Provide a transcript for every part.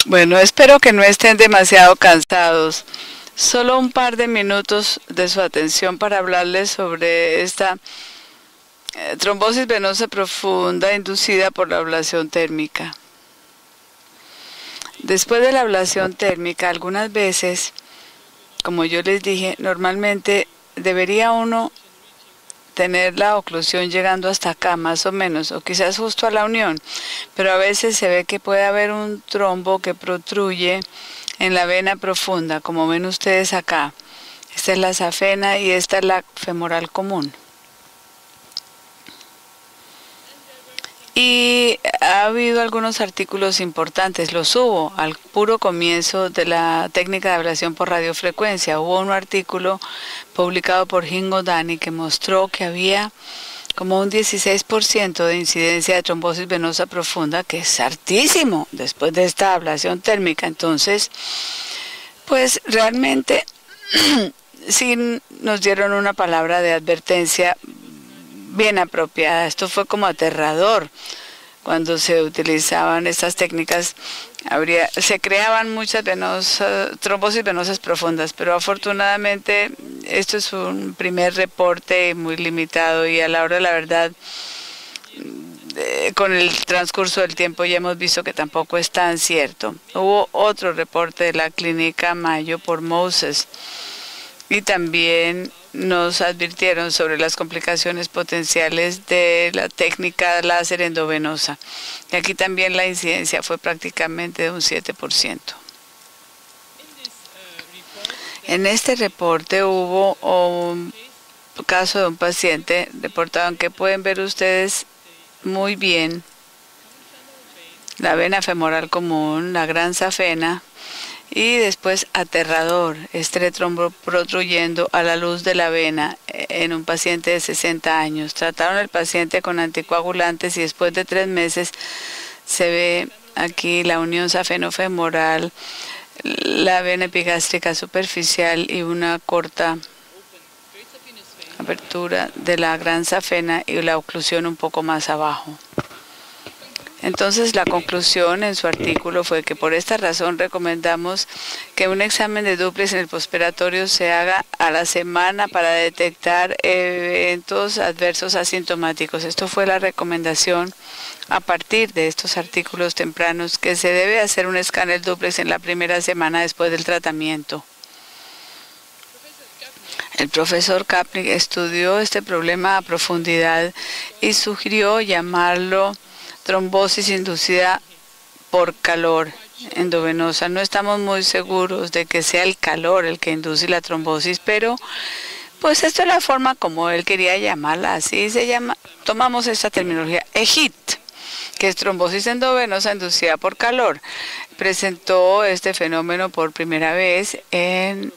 Bueno, espero que no estén demasiado cansados. Solo un par de minutos de su atención para hablarles sobre esta trombosis venosa profunda inducida por la ablación térmica. Después de la ablación térmica, algunas veces, como yo les dije, normalmente debería uno tener la oclusión llegando hasta acá, más o menos, o quizás justo a la unión, pero a veces se ve que puede haber un trombo que protruye en la vena profunda, como ven ustedes acá. Esta es la safena y esta es la femoral común. Y ha habido algunos artículos importantes, los hubo al puro comienzo de la técnica de ablación por radiofrecuencia. Hubo un artículo publicado por Hingo Dani que mostró que había como un 16% de incidencia de trombosis venosa profunda, que es altísimo después de esta ablación térmica. Entonces, pues realmente sí nos dieron una palabra de advertencia bien apropiada. Esto fue como aterrador. Cuando se utilizaban estas técnicas, se creaban muchas trombosis venosas profundas, pero afortunadamente esto es un primer reporte muy limitado y a la hora de la verdad, con el transcurso del tiempo ya hemos visto que tampoco es tan cierto. Hubo otro reporte de la clínica Mayo por Moses y también nos advirtieron sobre las complicaciones potenciales de la técnica láser endovenosa. Y aquí también la incidencia fue prácticamente de un 7%. En este reporte hubo un caso de un paciente reportado en que pueden ver ustedes muy bien la vena femoral común, la gran safena, y después aterrador, este trombo protruyendo a la luz de la vena en un paciente de 60 años. Trataron al paciente con anticoagulantes y después de 3 meses se ve aquí la unión safenofemoral, la vena epigástrica superficial y una corta apertura de la gran safena y la oclusión un poco más abajo. Entonces la conclusión en su artículo fue que por esta razón recomendamos que un examen de dúplex en el postoperatorio se haga a la semana para detectar eventos adversos asintomáticos. Esto fue la recomendación a partir de estos artículos tempranos, que se debe hacer un escáner dúplex en la primera semana después del tratamiento. El profesor Kapnick estudió este problema a profundidad y sugirió llamarlo trombosis inducida por calor endovenosa. No estamos muy seguros de que sea el calor el que induce la trombosis, pero pues esto es la forma como él quería llamarla, así se llama. Tomamos esta terminología, EHIT, que es trombosis endovenosa inducida por calor. Presentó este fenómeno por primera vez en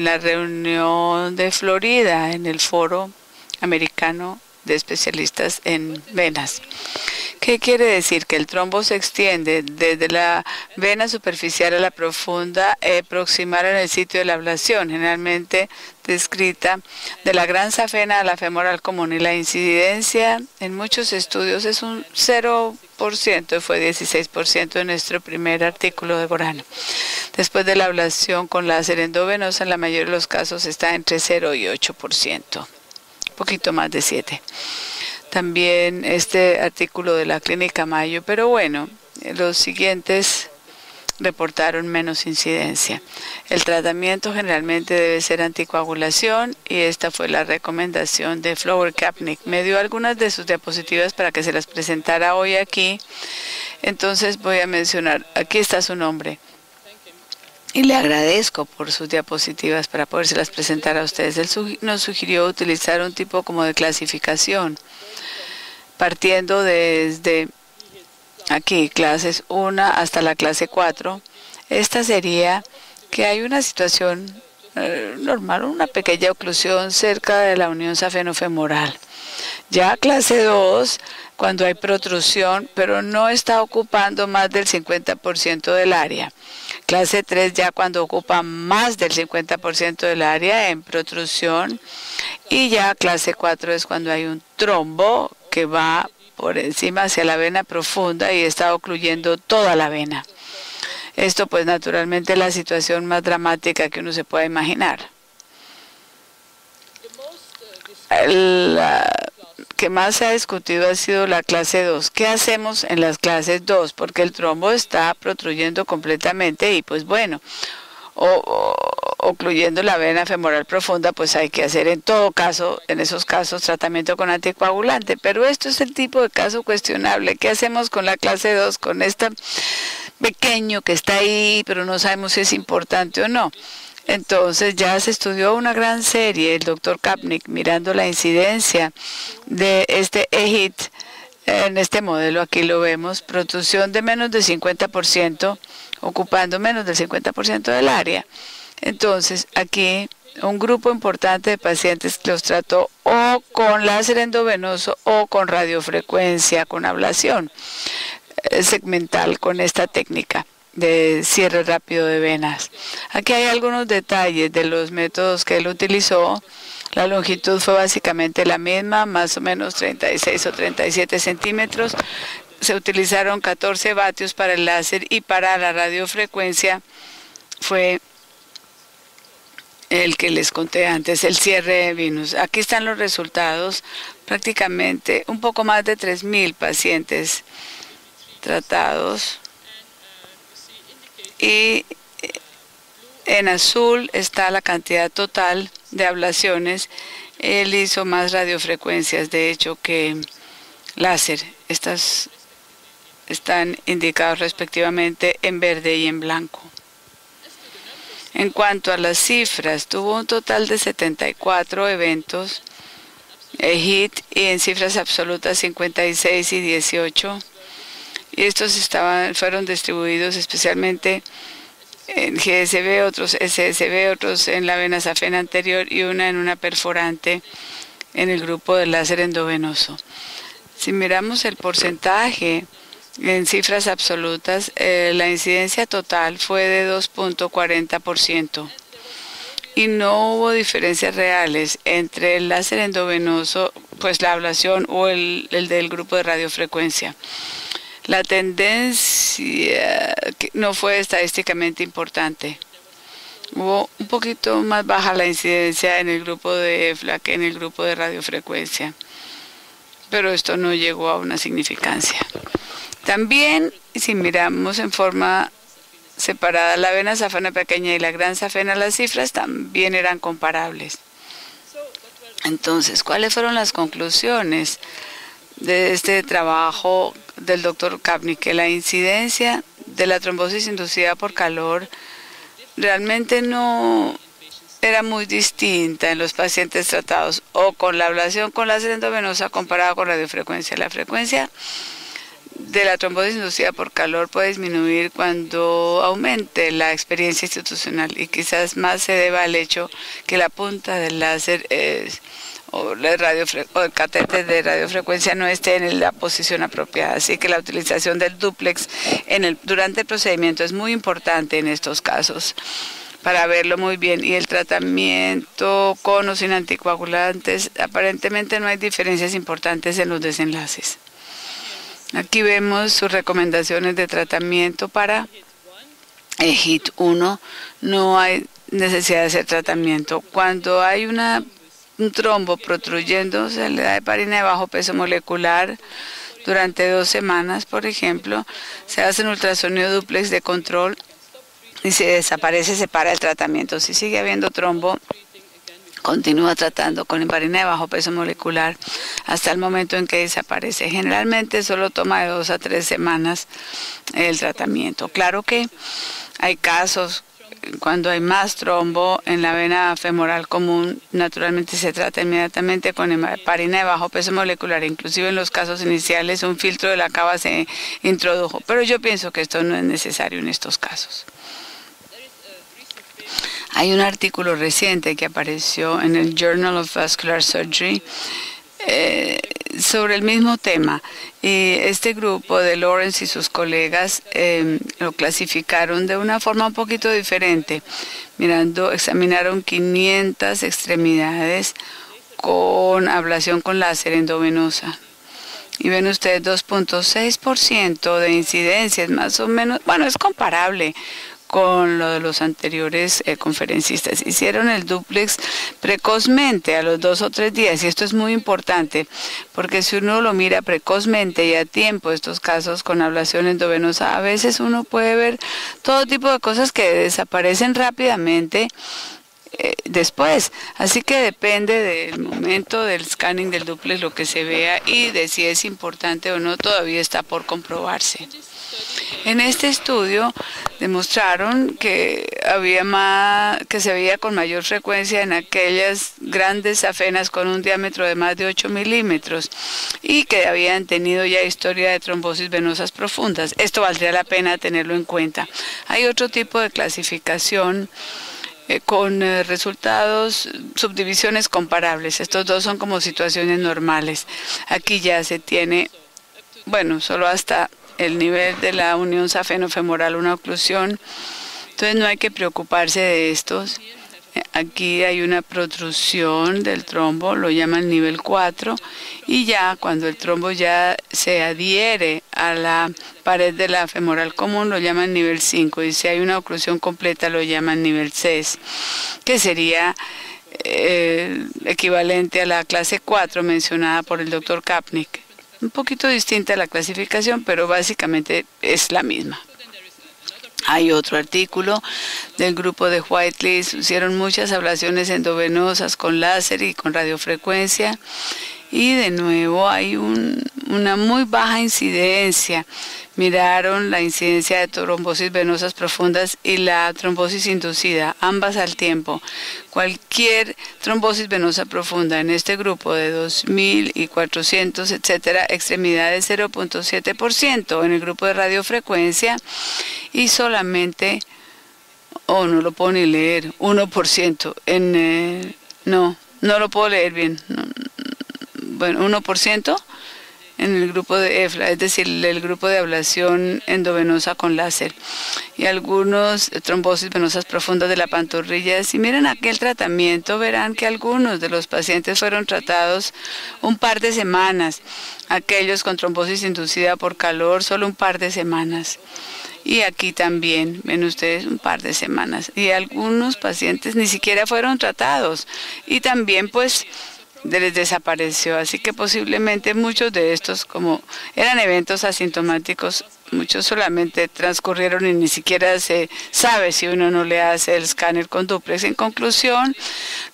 la reunión de Florida, en el Foro Americano de Especialistas en Venas. ¿Qué quiere decir? Que el trombo se extiende desde la vena superficial a la profunda proximal en el sitio de la ablación, generalmente descrita de la gran safena a la femoral común, y la incidencia en muchos estudios es un 0%, fue 16% en nuestro primer artículo de Gorano. Después de la ablación con láser endovenosa, en la mayoría de los casos está entre 0 y 8%, un poquito más de 7%. También este artículo de la clínica Mayo, pero bueno, los siguientes reportaron menos incidencia. El tratamiento generalmente debe ser anticoagulación y esta fue la recomendación de Flower Kapnick. Me dio algunas de sus diapositivas para que se las presentara hoy aquí, entonces voy a mencionar, aquí está su nombre. Y le agradezco por sus diapositivas para podérselas presentar a ustedes. Él nos sugirió utilizar un tipo como de clasificación, partiendo desde aquí, clases 1 hasta la clase 4. Esta sería que hay una situación normal, una pequeña oclusión cerca de la unión safenofemoral. Ya clase 2, cuando hay protrusión, pero no está ocupando más del 50% del área. Clase 3 ya cuando ocupa más del 50% del área en protrusión. Y ya clase 4 es cuando hay un trombo que va por encima hacia la vena profunda y está ocluyendo toda la vena. Esto pues naturalmente es la situación más dramática que uno se pueda imaginar. La que más se ha discutido ha sido la clase 2. ¿Qué hacemos en las clases 2? Porque el trombo está protruyendo completamente y pues bueno, ocluyendo la vena femoral profunda, pues hay que hacer en todo caso, en esos casos, tratamiento con anticoagulante. Pero esto es el tipo de caso cuestionable. ¿Qué hacemos con la clase 2? Con este pequeño que está ahí, pero no sabemos si es importante o no. Entonces ya se estudió una gran serie, el doctor Kapnick, mirando la incidencia de este EHIT en este modelo. Aquí lo vemos, protrusión de menos del 50%, ocupando menos del 50% del área. Entonces aquí un grupo importante de pacientes los trató o con láser endovenoso o con radiofrecuencia, con ablación segmental con esta técnica de cierre rápido de venas. Aquí hay algunos detalles de los métodos que él utilizó. La longitud fue básicamente la misma, más o menos 36 o 37 centímetros. Se utilizaron 14 vatios para el láser y para la radiofrecuencia fue el que les conté antes, el cierre venous. Aquí están los resultados, prácticamente un poco más de 3,000 pacientes tratados. Y en azul está la cantidad total de ablaciones. Él hizo más radiofrecuencias, de hecho, que láser. Estas están indicados respectivamente en verde y en blanco. En cuanto a las cifras, tuvo un total de 74 eventos HIT y en cifras absolutas 56 y 18. Y estos fueron distribuidos especialmente en GSB, otros SSB, otros en la vena safena anterior y una en una perforante en el grupo del láser endovenoso. Si miramos el porcentaje en cifras absolutas, la incidencia total fue de 2.40% y no hubo diferencias reales entre el láser endovenoso, pues la ablación o el del grupo de radiofrecuencia. La tendencia no fue estadísticamente importante. Hubo un poquito más baja la incidencia en el grupo de EFLA que en el grupo de radiofrecuencia, pero esto no llegó a una significancia. También, si miramos en forma separada la vena safena pequeña y la gran safena, las cifras también eran comparables. Entonces, ¿cuáles fueron las conclusiones de este trabajo del doctor Kapnick? Que la incidencia de la trombosis inducida por calor realmente no era muy distinta en los pacientes tratados o con la ablación con láser endovenosa comparada con radiofrecuencia. La frecuencia de la trombosis inducida por calor puede disminuir cuando aumente la experiencia institucional y quizás más se deba al hecho que la punta del láser o el catéter de radiofrecuencia no esté en la posición apropiada. Así que la utilización del dúplex durante el procedimiento es muy importante en estos casos para verlo muy bien. Y el tratamiento con o sin anticoagulantes, aparentemente no hay diferencias importantes en los desenlaces. Aquí vemos sus recomendaciones de tratamiento para HIT 1. No hay necesidad de hacer tratamiento. Cuando hay un trombo protruyendo, se le da heparina de bajo peso molecular durante 2 semanas, por ejemplo. Se hace un ultrasonido dúplex de control y si desaparece, se para el tratamiento. Si sigue habiendo trombo, continúa tratando con heparina de bajo peso molecular hasta el momento en que desaparece. Generalmente solo toma de 2 a 3 semanas el tratamiento. Claro que hay casos cuando hay más trombo en la vena femoral común, naturalmente se trata inmediatamente con heparina de bajo peso molecular. Inclusive en los casos iniciales un filtro de la cava se introdujo, pero yo pienso que esto no es necesario en estos casos. Hay un artículo reciente que apareció en el Journal of Vascular Surgery sobre el mismo tema. Y este grupo de Lawrence y sus colegas lo clasificaron de una forma un poquito diferente. Examinaron 500 extremidades con ablación con láser endovenosa. Y ven ustedes 2.6% de incidencias, más o menos, bueno, es comparable con lo de los anteriores conferencistas. Hicieron el dúplex precozmente, a los 2 o 3 días, y esto es muy importante, porque si uno lo mira precozmente y a tiempo, estos casos con ablación endovenosa, a veces uno puede ver todo tipo de cosas que desaparecen rápidamente después. Así que depende del momento del scanning del dúplex lo que se vea y de si es importante o no, todavía está por comprobarse. En este estudio demostraron que se veía con mayor frecuencia en aquellas grandes afenas con un diámetro de más de 8 milímetros y que habían tenido ya historia de trombosis venosas profundas. Esto valdría la pena tenerlo en cuenta. Hay otro tipo de clasificación con resultados, subdivisiones comparables. Estos dos son como situaciones normales. Aquí ya se tiene, solo hasta el nivel de la unión safenofemoral, una oclusión. Entonces no hay que preocuparse de estos. Aquí hay una protrusión del trombo, lo llaman nivel 4, y ya cuando el trombo ya se adhiere a la pared de la femoral común, lo llaman nivel 5, y si hay una oclusión completa, lo llaman nivel 6, que sería equivalente a la clase 4 mencionada por el doctor Kapnick. Un poquito distinta la clasificación, pero básicamente es la misma. Hay otro artículo del grupo de Whiteley, hicieron muchas ablaciones endovenosas con láser y con radiofrecuencia y de nuevo hay una muy baja incidencia. Miraron la incidencia de trombosis venosas profundas y la trombosis inducida, ambas al tiempo. Cualquier trombosis venosa profunda en este grupo de 2.000 y 400, etcétera, extremidades 0.7%. En el grupo de radiofrecuencia y solamente, no lo puedo ni leer, 1%. No lo puedo leer bien. 1%. En el grupo de EFLA, es decir, el grupo de ablación endovenosa con láser, y algunos trombosis venosas profundas de la pantorrilla. Si miran aquel tratamiento, verán que algunos de los pacientes fueron tratados un par de semanas, aquellos con trombosis inducida por calor, solo un par de semanas. Y aquí también, ven ustedes, un par de semanas. Y algunos pacientes ni siquiera fueron tratados. Y también, les desapareció, así que posiblemente muchos de estos, como eran eventos asintomáticos, muchos solamente transcurrieron y ni siquiera se sabe si uno no le hace el escáner con dúplex. En conclusión,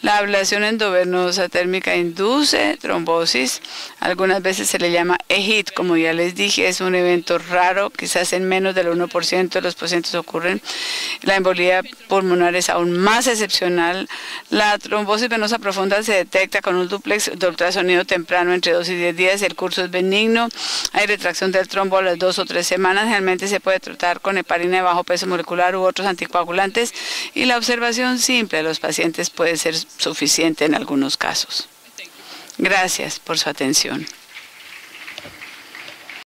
la ablación endovenosa térmica induce trombosis. Algunas veces se le llama EHIT, como ya les dije, es un evento raro, quizás en menos del 1% de los pacientes ocurren. La embolía pulmonar es aún más excepcional. La trombosis venosa profunda se detecta con un dúplex de ultrasonido temprano entre 2 y 10 días. El curso es benigno. Hay retracción del trombo a las 2 o 3 semanas. Generalmente se puede tratar con heparina de bajo peso molecular u otros anticoagulantes y la observación simple de los pacientes puede ser suficiente en algunos casos. Gracias por su atención.